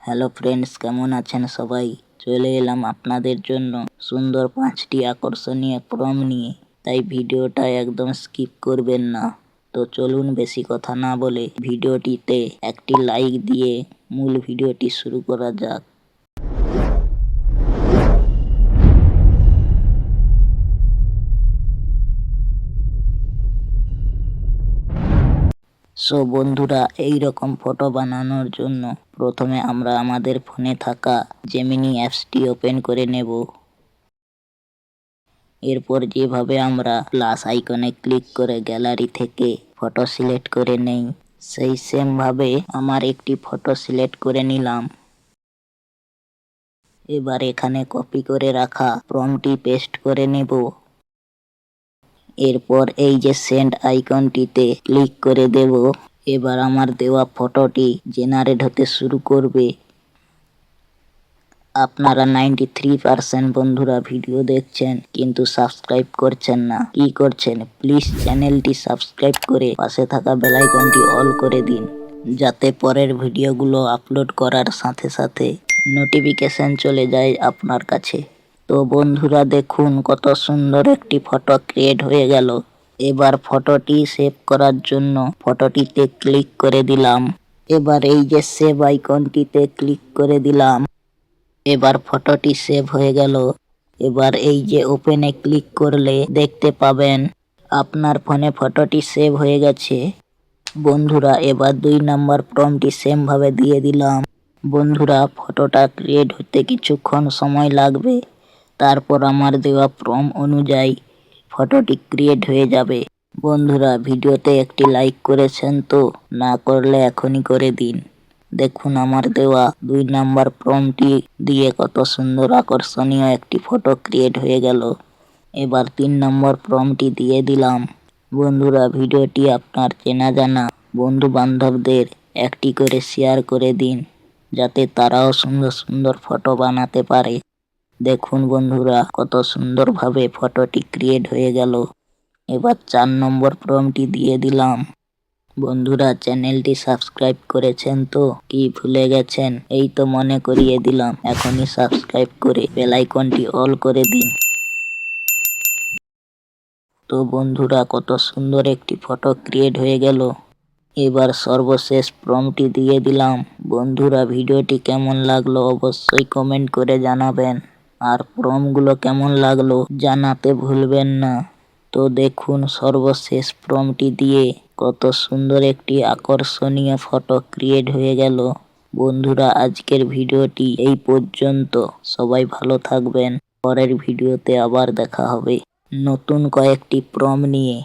Hello friends, কেমন আছেন সবাই? চলে এলাম আপনাদের জন্য সুন্দর 5টি আকর্ষণীয় প্রম নিয়ে। তাই ভিডিওটা একদম স্কিপ করবেন না। তো চলুন বেশি কথা না বলে ভিডিওটিতে একটি লাইক দিয়ে মূল ভিডিওটি শুরু করা যাক। সো বন্ধুরা, এই রকম ফটো বানানোর জন্য প্রথমে আমরা আমাদের ফোনে থাকা জেমিনি অ্যাপসটি ওপেন করে নেব। এরপর যেভাবে আমরা প্লাস আইকনে ক্লিক করে গ্যালারি থেকে ফটো সিলেক্ট করে নেই, সেই সেম ভাবে আমার একটি ফটো সিলেক্ট করে নিলাম। এবার এখানে কপি করে রাখা প্রম্পটটি পেস্ট করে নেব। এরপর এই যে সেন্ড আইকনটিতে ক্লিক করে দেব। এবার আমার দেওয়া ফটোটি জেনারেট হতে শুরু করবে। আপনারা 93% বন্ধুরা ভিডিও দেখছেন কিন্তু সাবস্ক্রাইব করছেন না। কি করছেন? প্লিজ চ্যানেলটি সাবস্ক্রাইব করে পাশে থাকা বেল আইকনটি অল করে দিন, যাতে পরের ভিডিওগুলো আপলোড করার সাথে সাথে নোটিফিকেশন চলে যায় আপনার কাছে। তো বন্ধুরা দেখুন, কত সুন্দর একটি ফটো ক্রিয়েট হয়ে গেল। এবার ফটোটি সেভ করার জন্য ফটোটিতে ক্লিক করে দিলাম। এবার এই যে সেভ আইকনটিতে ক্লিক করে দিলাম। এবার ফটোটি সেভ হয়ে গেল। এবার এই যে ওপেনে ক্লিক করলে দেখতে পাবেন আপনার ফোনে ফটোটি সেভ হয়ে গেছে। বন্ধুরা এবার 2 নম্বর প্রম্পটটি সেম ভাবে দিয়ে দিলাম। বন্ধুরা ফটোটা ক্রিয়েট হতে কিছুক্ষণ সময় লাগবে। তারপর আমার দেওয়া প্রম্পট অনুযায়ী ফটোটি ক্রিয়েট হয়ে যাবে। বন্ধুরা ভিডিওতে একটি লাইক করেছেন তো? না করলে এখনই করে দিন। দেখুন আমার দেওয়া 2 নম্বর প্রম্পটটি দিয়ে কত সুন্দর আকর্ষণীয় একটি ফটো ক্রিয়েট হয়ে গেল। এবার 3 নম্বর প্রম্পটটি দিয়ে দিলাম। বন্ধুরা ভিডিওটি আপনার চেনা জানা বন্ধু বান্ধবদের একটি করে শেয়ার করে দিন, যাতে তারাও সুন্দর সুন্দর ফটো বানাতে পারে। দেখুন বন্ধুরা কত সুন্দরভাবে ফটোটি ক্রিয়েট হয়ে গেল। এবার 4 নম্বর প্রম্পটটি দিয়ে দিলাম। বন্ধুরা চ্যানেলটি সাবস্ক্রাইব করেছেন তো? কি ভুলে গেছেন? এই তো মনে করিয়ে দিলাম, এখনই সাবস্ক্রাইব করে বেল আইকনটি অল করে দিন। তো বন্ধুরা কত সুন্দর একটি ফটো ক্রিয়েট হয়ে গেল। এবার সর্বশেষ প্রম্পটটি দিয়ে দিলাম। বন্ধুরা ভিডিওটি কেমন লাগলো অবশ্যই কমেন্ট করে জানাবেন, আর প্রম্পটগুলো কেমন লাগলো জানাতে ভুলবেন না। তো দেখুন সর্বশেষ প্রম্পটটি দিয়ে কত সুন্দর একটি আকর্ষণীয় ফটো ক্রিয়েট হয়ে গেল। বন্ধুরা আজকের ভিডিওটি এই পর্যন্ত। সবাই ভালো থাকবেন। পরের ভিডিওতে আবার দেখা হবে নতুন কয়েকটি প্রম্পট নিয়ে।